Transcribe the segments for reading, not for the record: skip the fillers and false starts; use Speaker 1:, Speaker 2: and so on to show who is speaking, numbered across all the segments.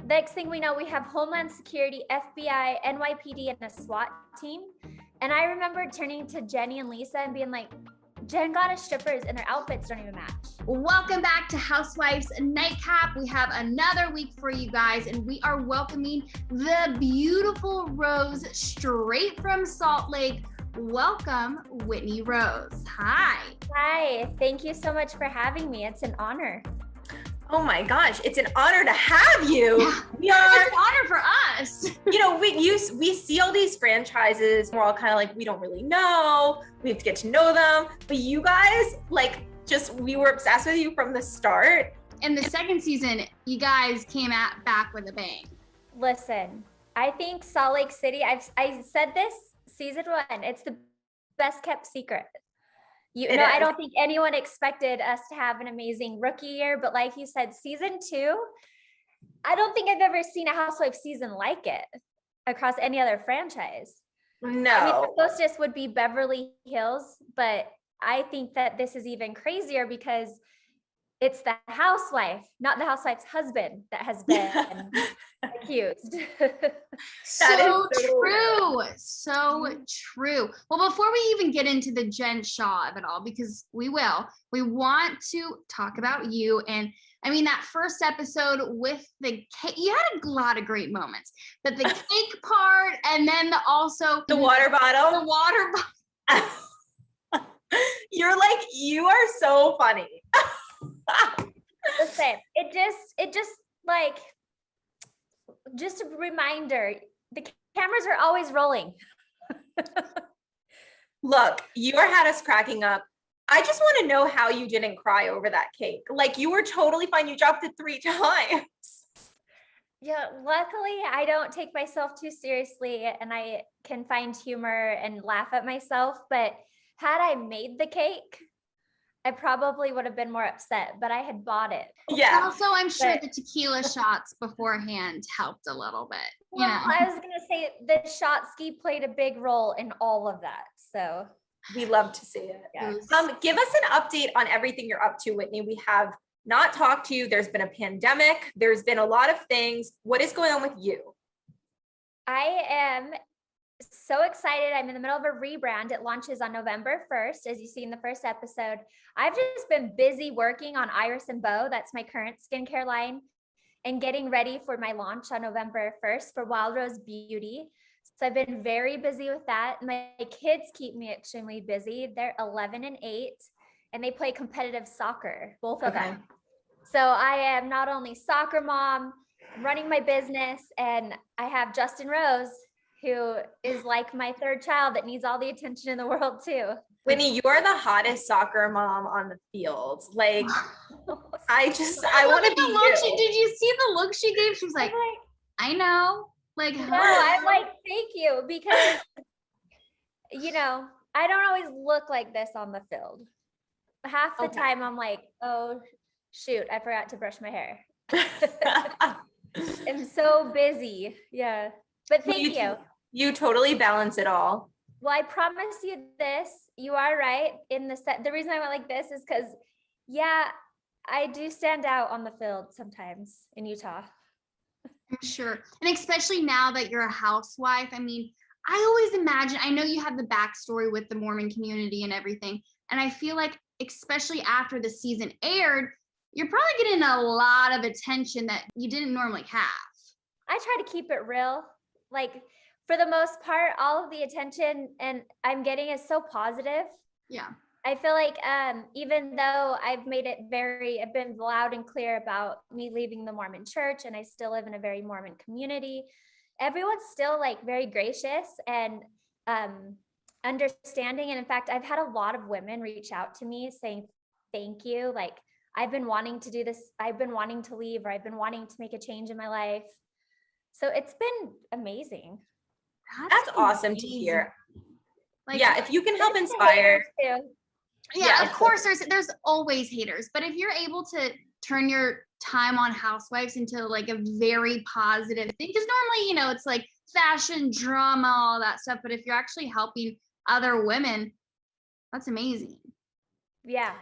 Speaker 1: next thing we know, we have Homeland Security, FBI, NYPD, and a SWAT team. And I remember turning to Jenny and Lisa and being like, Jen got us strippers and their outfits don't even match.
Speaker 2: Welcome back to Housewives Nightcap. We have another week for you guys, and we are welcoming the beautiful Rose straight from Salt Lake. Welcome, Whitney Rose. Hi.
Speaker 1: Hi, thank you so much for having me. It's an honor.
Speaker 3: Oh my gosh, it's an honor to have you.
Speaker 2: Yeah. It's an honor for us.
Speaker 3: You know, we see all these franchises, we're all kind of like, we don't really know, we have to get to know them. But you guys, we were obsessed with you from the start.
Speaker 2: In the second season, you guys came back with a bang.
Speaker 1: Listen, I think Salt Lake City, I said this season 1, it's the best kept secret. I don't think anyone expected us to have an amazing rookie year, but like you said, season 2, I don't think I've ever seen a Housewives season like it across any other franchise.
Speaker 3: No.
Speaker 1: I mean, the closest would be Beverly Hills, but I think that this is even crazier because it's the housewife, not the housewife's husband, that has been accused.
Speaker 2: So true. So true. Well, before we even get into the Jen Shah of it all, because we want to talk about you. And I mean, that first episode with the cake, you had a lot of great moments, but the cake part, and then also
Speaker 3: the water bottle.
Speaker 2: The water bottle.
Speaker 3: You are so funny.
Speaker 1: Listen, it just a reminder, the cameras are always rolling.
Speaker 3: Look, you had us cracking up. I just want to know how you didn't cry over that cake. Like, you were totally fine. You dropped it 3 times.
Speaker 1: Yeah, luckily I don't take myself too seriously and I can find humor and laugh at myself. But had I made the cake, I probably would have been more upset, but I had bought it.
Speaker 3: Yeah.
Speaker 2: Also, I'm sure the tequila shots beforehand helped a little bit.
Speaker 1: Well, I was going to say the shot ski played a big role in all of that. So
Speaker 3: we love to see it.
Speaker 1: Yeah.
Speaker 3: Give us an update on everything you're up to, Whitney. We have not talked to you. There's been a pandemic. There's been a lot of things. What is going on with you?
Speaker 1: I am so excited. I'm in the middle of a rebrand. It launches on November 1st, as you see in the first episode. I've just been busy working on Iris and Beau. That's my current skincare line, and getting ready for my launch on November 1st for Wild Rose Beauty. So I've been very busy with that. My kids keep me extremely busy. They're 11 and 8, and they play competitive soccer, both of them. So I am not only soccer mom, running my business, and I have Justin Rose, who is like my third child that needs all the attention in the world too.
Speaker 3: Whitney, you are the hottest soccer mom on the field. Like, I want to be you.
Speaker 2: Did you see the look she gave? She was like, I know. Like,
Speaker 1: no, I'm like, thank you, because, I don't always look like this on the field. Half the time I'm like, oh, shoot, I forgot to brush my hair. I'm so busy. Yeah. But thank you.
Speaker 3: You totally balance it all.
Speaker 1: Well, I promise you this. You are right. The reason I went like this is because, I do stand out on the field sometimes in Utah.
Speaker 2: I'm sure. And especially now that you're a housewife. I mean, I always imagine, I know you have the backstory with the Mormon community and everything. And I feel like, especially after the season aired, you're probably getting a lot of attention that you didn't normally have.
Speaker 1: I try to keep it real. Like, for the most part, all of the attention and I'm getting is so positive.
Speaker 2: Yeah.
Speaker 1: I feel like even though I've been loud and clear about me leaving the Mormon church, and I still live in a very Mormon community, everyone's still like very gracious and understanding. And in fact, I've had a lot of women reach out to me saying, thank you. Like, I've been wanting to do this. I've been wanting to leave, or I've been wanting to make a change in my life. So it's been amazing.
Speaker 3: That's awesome to hear. Like, if you can help inspire.
Speaker 2: Yeah, of course there's always haters, but if you're able to turn your time on Housewives into like a very positive thing, because normally, it's like fashion, drama, all that stuff, but if you're actually helping other women, that's amazing.
Speaker 1: Yeah.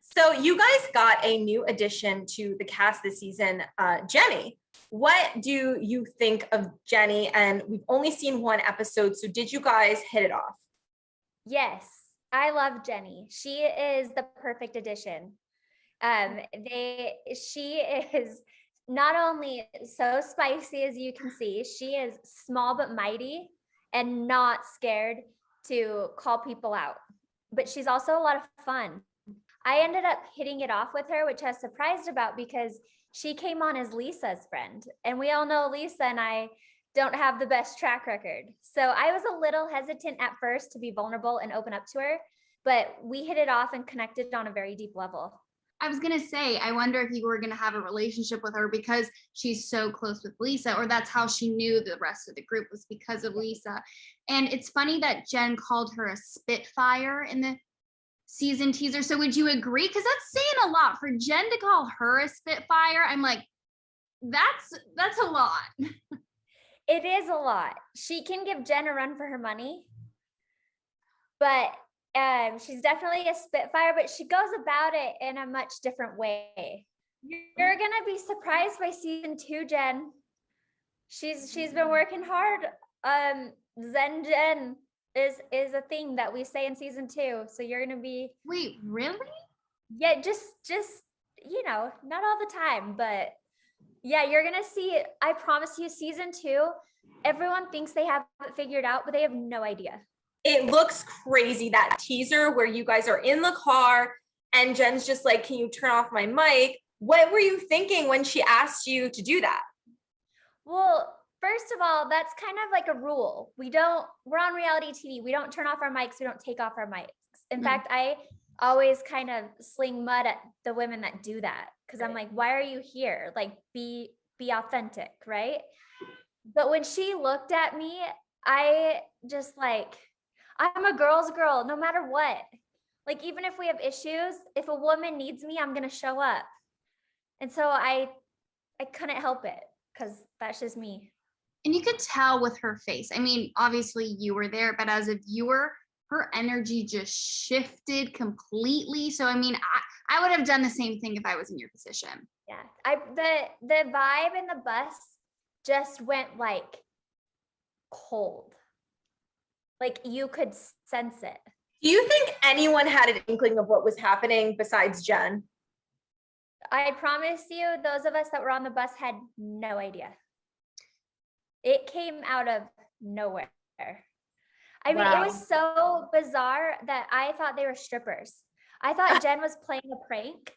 Speaker 3: So you guys got a new addition to the cast this season, Jenny. What do you think of Jenny? And we've only seen one episode, so did you guys hit it off?
Speaker 1: Yes, I love Jenny. She is the perfect addition. She is not only so spicy as you can see, she is small but mighty and not scared to call people out. But she's also a lot of fun. I ended up hitting it off with her, which I was surprised about because she came on as Lisa's friend. And we all know Lisa and I don't have the best track record. So I was a little hesitant at first to be vulnerable and open up to her, but we hit it off and connected on a very deep level.
Speaker 2: I was going to say, I wonder if you were going to have a relationship with her because she's so close with Lisa, or that's how she knew the rest of the group was because of Lisa. And it's funny that Jen called her a Spitfire in the season teaser. So would you agree? Because that's saying a lot for Jen to call her a Spitfire. I'm like, that's a lot.
Speaker 1: It is a lot. She can give Jen a run for her money, but she's definitely a Spitfire, but she goes about it in a much different way. You're gonna be surprised by season 2, Jen. She's been working hard. Zen Jen is a thing that we say in season 2. So you're gonna be.
Speaker 2: Wait, really?
Speaker 1: Yeah, just not all the time, but yeah, you're gonna see it. I promise you, season 2, everyone thinks they have it figured out, but they have no idea.
Speaker 3: It looks crazy, that teaser where you guys are in the car and Jen's just like, can you turn off my mic? What were you thinking when she asked you to do that?
Speaker 1: Well, first of all, that's kind of like a rule. We're on reality TV. We don't turn off our mics. We don't take off our mics. In fact, I always kind of sling mud at the women that do that because I'm like, why are you here? Like, be authentic, right? But when she looked at me, I just like, I'm a girl's girl, no matter what. Like, even if we have issues, if a woman needs me, I'm going to show up. And so I couldn't help it because that's just me.
Speaker 2: And you could tell with her face. I mean, obviously you were there, but as a viewer, her energy just shifted completely. So, I mean, I would have done the same thing if I was in your position.
Speaker 1: Yeah. The vibe in the bus just went like cold. Like you could sense it.
Speaker 3: Do you think anyone had an inkling of what was happening besides Jen?
Speaker 1: I promise you, those of us that were on the bus had no idea. It came out of nowhere. I mean, it was so bizarre that I thought they were strippers. I thought Jen was playing a prank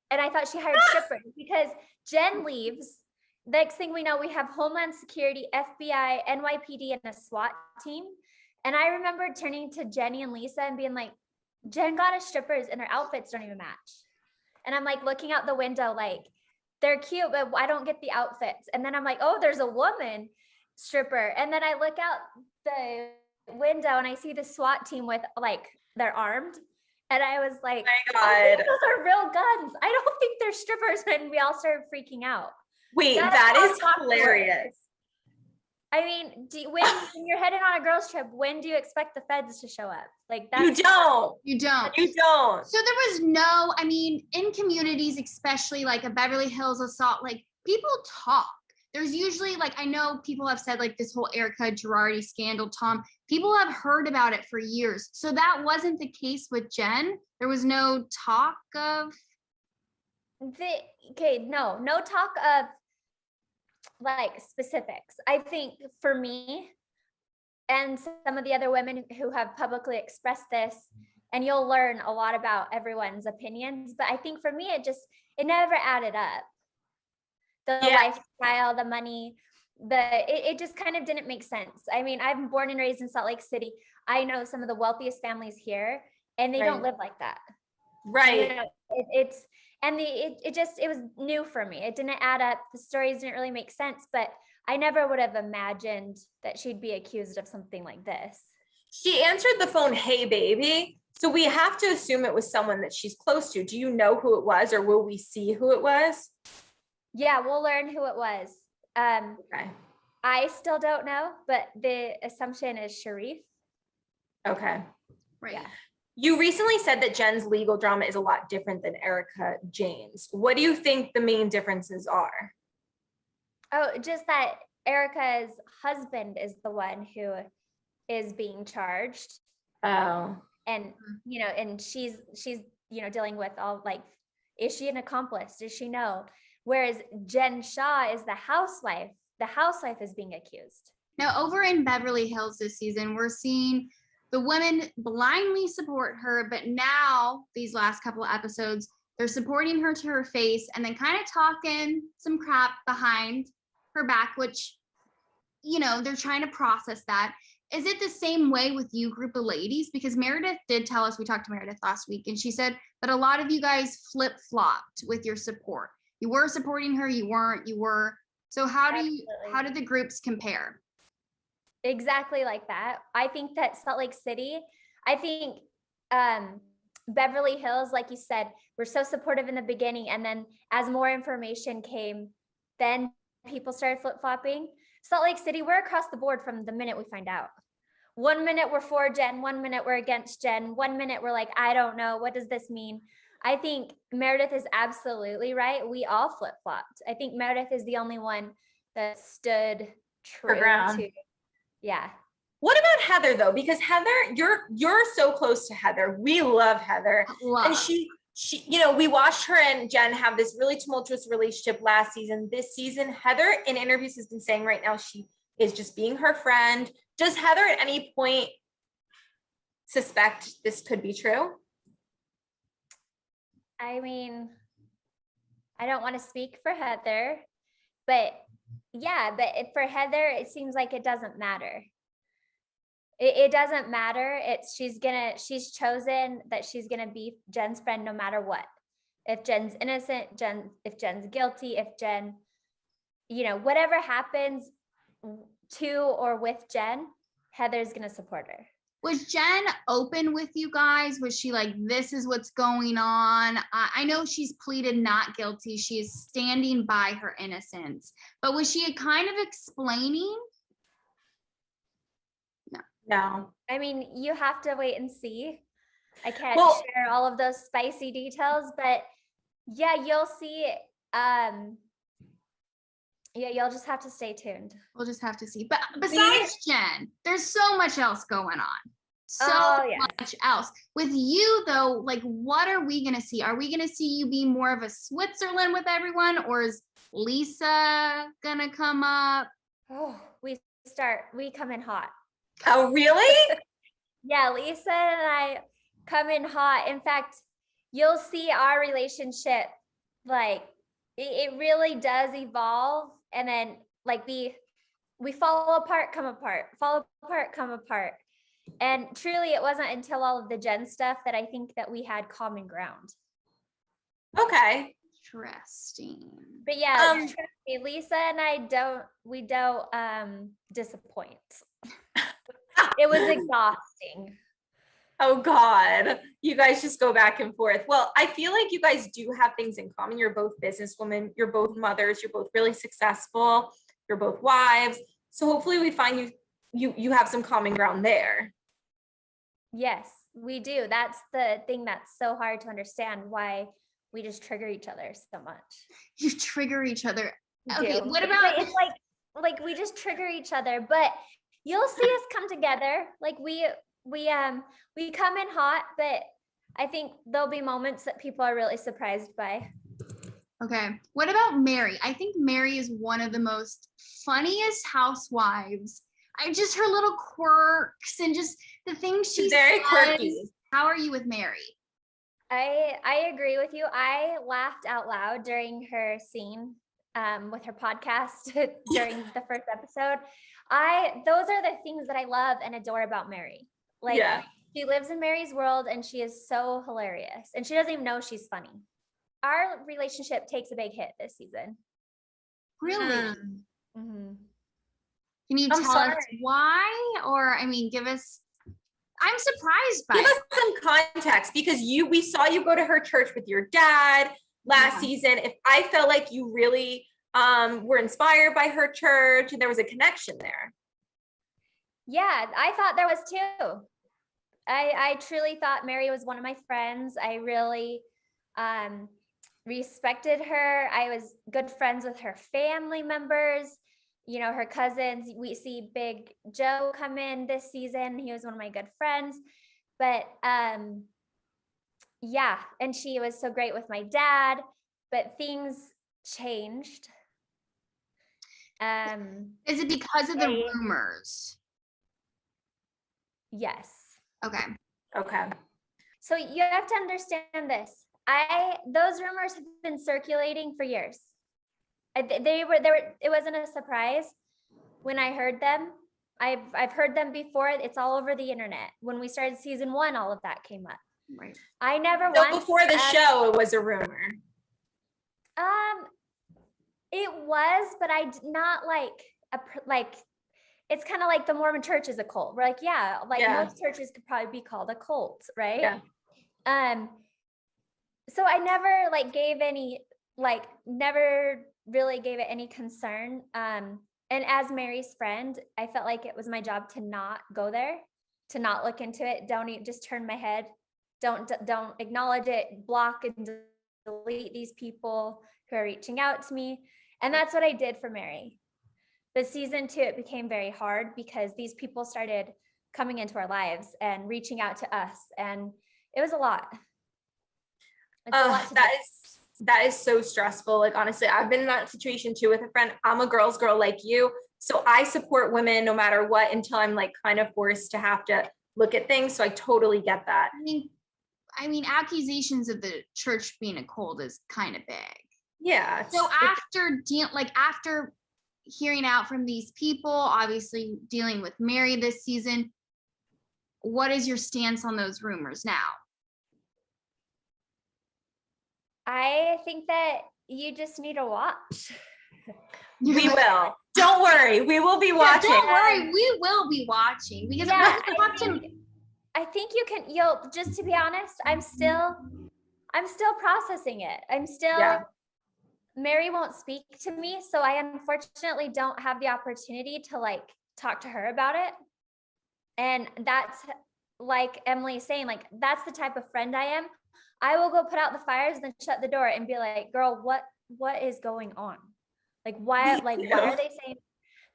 Speaker 1: and I thought she hired strippers because Jen leaves. Next thing we know, we have Homeland Security, FBI, NYPD, and a SWAT team. And I remember turning to Jenny and Lisa and being like, Jen got us strippers and their outfits don't even match. And I'm like looking out the window, like, they're cute, but I don't get the outfits. And then I'm like, oh, there's a woman stripper. And then I look out the window and I see the SWAT team with like, they're armed. And I was like,
Speaker 3: oh my God,
Speaker 1: those are real guns. I don't think they're strippers. And we all started freaking out.
Speaker 3: Wait, that is hilarious.
Speaker 1: I mean, when you're headed on a girls trip, when do you expect the feds to show up? Like that.
Speaker 3: You don't.
Speaker 2: So there was no, I mean, in communities, especially like a Beverly Hills, assault, like people talk. There's usually like, I know people have said like this whole Erica Girardi scandal, Tom, people have heard about it for years. So that wasn't the case with Jen. There was no talk of.
Speaker 1: No talk of like specifics. I think for me and some of the other women who have publicly expressed this, and you'll learn a lot about everyone's opinions, but I think for me, it never added up. The lifestyle, the money, it just kind of didn't make sense. I mean, I'm born and raised in Salt Lake City. I know some of the wealthiest families here, and they don't live like that.
Speaker 3: Right.
Speaker 1: You know, it was new for me. It didn't add up. The stories didn't really make sense, but I never would have imagined that she'd be accused of something like this.
Speaker 3: She answered the phone, "Hey, baby." So we have to assume it was someone that she's close to. Do you know who it was, or will we see who it was?
Speaker 1: Yeah, we'll learn who it was.
Speaker 3: Okay.
Speaker 1: I still don't know, but the assumption is Sharif.
Speaker 3: Okay.
Speaker 2: Right.
Speaker 1: Yeah.
Speaker 3: You recently said that Jen's legal drama is a lot different than Erica Jane's. What do you think the main differences are?
Speaker 1: Oh, just that Erica's husband is the one who is being charged.
Speaker 3: Oh.
Speaker 1: And, and she's, dealing with all like, is she an accomplice? Does she know? Whereas Jen Shah is the housewife. The housewife is being accused.
Speaker 2: Now, over in Beverly Hills this season, we're seeing the women blindly support her, but now these last couple of episodes, they're supporting her to her face and then kind of talking some crap behind her back, which, they're trying to process that. Is it the same way with you group of ladies? Because Meredith did tell us, we talked to Meredith last week, and she said that a lot of you guys flip-flopped with your support. You were supporting her, you weren't, you were. So how did the groups compare?
Speaker 1: Exactly like that. I think that Salt Lake City, I think Beverly Hills, like you said, were so supportive in the beginning. And then as more information came, then people started flip-flopping. Salt Lake City, we're across the board from the minute we find out. 1 minute we're for Jen, 1 minute we're against Jen, 1 minute we're like, I don't know, what does this mean? I think Meredith is absolutely right. We all flip-flopped. I think Meredith is the only one that stood true to, yeah.
Speaker 3: What about Heather though? Because Heather, you're so close to Heather. We love Heather. And she, we watched her and Jen have this really tumultuous relationship last season. This season, Heather in interviews has been saying right now she is just being her friend. Does Heather at any point suspect this could be true?
Speaker 1: I mean, I don't want to speak for Heather, but yeah, but for Heather, it seems like it doesn't matter. It doesn't matter. She's chosen that she's gonna be Jen's friend no matter what. If Jen's innocent, if Jen's guilty, if Jen, whatever happens to or with Jen, Heather's gonna support her.
Speaker 2: Was Jen open with you guys? Was she like, this is what's going on? I know she's pleaded not guilty. She is standing by her innocence. But was she kind of explaining?
Speaker 3: No.
Speaker 1: I mean, you have to wait and see. I can't share all of those spicy details, but yeah, you'll see. You'll just have to stay tuned.
Speaker 2: We'll just have to see. But besides Jen, there's so much else going on. Much else. With you though, like what are we gonna see? Are we gonna see you be more of a Switzerland with everyone, or is Lisa gonna come up?
Speaker 1: Oh, we come in hot.
Speaker 3: Oh, really?
Speaker 1: Yeah, Lisa and I come in hot. In fact, you'll see our relationship, like it really does evolve. And then like we fall apart, come apart, fall apart, come apart. And truly it wasn't until all of the Jen stuff that I think that we had common ground.
Speaker 3: Okay.
Speaker 2: Interesting.
Speaker 1: But yeah, trust me, Lisa and I don't disappoint. It was exhausting.
Speaker 3: Oh God, you guys just go back and forth. Well, I feel like you guys do have things in common. You're both businesswomen, you're both mothers, you're both really successful, you're both wives. So hopefully we find you have some common ground there.
Speaker 1: Yes, we do. That's the thing that's so hard to understand, why we just trigger each other so much.
Speaker 2: You trigger each other. Okay, what about
Speaker 1: it's like we just trigger each other, but you'll see us come together. Like we come in hot, but I think there'll be moments that people are really surprised by.
Speaker 2: Okay. What about Mary? I think Mary is one of the most funniest housewives. Just her little quirks and just the things she's
Speaker 3: very quirky.
Speaker 2: How are you with Mary?
Speaker 1: I agree with you. I laughed out loud during her scene with her podcast during the first episode. Those are the things that I love and adore about Mary. Like she lives in Mary's world and she is so hilarious and she doesn't even know she's funny. Our relationship takes a big hit this season.
Speaker 2: Really?
Speaker 1: Mm-hmm.
Speaker 2: Can you tell us why? Or give us, I'm surprised by it.
Speaker 3: Give us some context because we saw you go to her church with your dad last season. If I felt like you really were inspired by her church and there was a connection there.
Speaker 1: Yeah, I thought there was too. I truly thought Mary was one of my friends. I really, respected her. I was good friends with her family members, you know, her cousins. We see Big Joe come in this season. He was one of my good friends. But yeah, and she was so great with my dad, but things changed.
Speaker 2: Is it because of the rumors?
Speaker 1: Yes.
Speaker 2: Okay.
Speaker 1: So you have to understand this. Those rumors have been circulating for years. It wasn't a surprise when I heard them. I've heard them before. It's all over the internet. When we started season 1, all of that came up.
Speaker 2: Right.
Speaker 1: I never
Speaker 3: So
Speaker 1: once
Speaker 3: before the show, it was a rumor.
Speaker 1: It was, but I did not like it's kind of like the Mormon church is a cult. We're like, most churches could probably be called a cult, right?
Speaker 3: Yeah.
Speaker 1: So I never never really gave it any concern. And as Mary's friend, I felt like it was my job to not go there, to not look into it. Just turn my head. Don't acknowledge it, block and delete these people who are reaching out to me. And that's what I did for Mary. But season 2, it became very hard because these people started coming into our lives and reaching out to us. And it was a lot.
Speaker 3: That is so stressful. Like, honestly, I've been in that situation too with a friend. I'm a girl's girl like you. So I support women no matter what until I'm like kind of forced to have to look at things. So I totally get that.
Speaker 2: I mean, accusations of the church being a cult is kind of big.
Speaker 3: Yeah.
Speaker 2: So after hearing out from these people, obviously dealing with Mary this season, what is your stance on those rumors now?
Speaker 1: I think that you just need to watch.
Speaker 3: We will. Don't worry. We will be watching.
Speaker 2: Don't worry. We will be watching because
Speaker 1: I think you'll just, to be honest, I'm still processing it. Mary won't speak to me. So I unfortunately don't have the opportunity to like talk to her about it. And that's like Emily's saying, like, that's the type of friend I am. I will go put out the fires and then shut the door and be like, girl, what is going on? Like, why are they saying?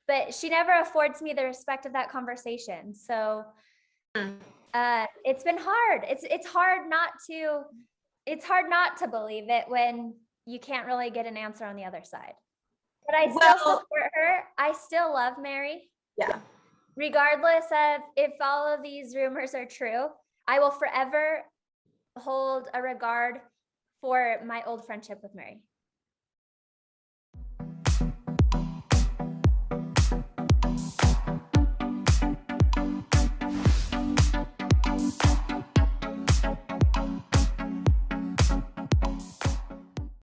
Speaker 1: But she never affords me the respect of that conversation. So it's been hard. It's hard not to believe it when you can't really get an answer on the other side. But I still support her. I still love Mary.
Speaker 3: Yeah.
Speaker 1: Regardless of if all of these rumors are true, I will forever hold a regard for my old friendship with Mary.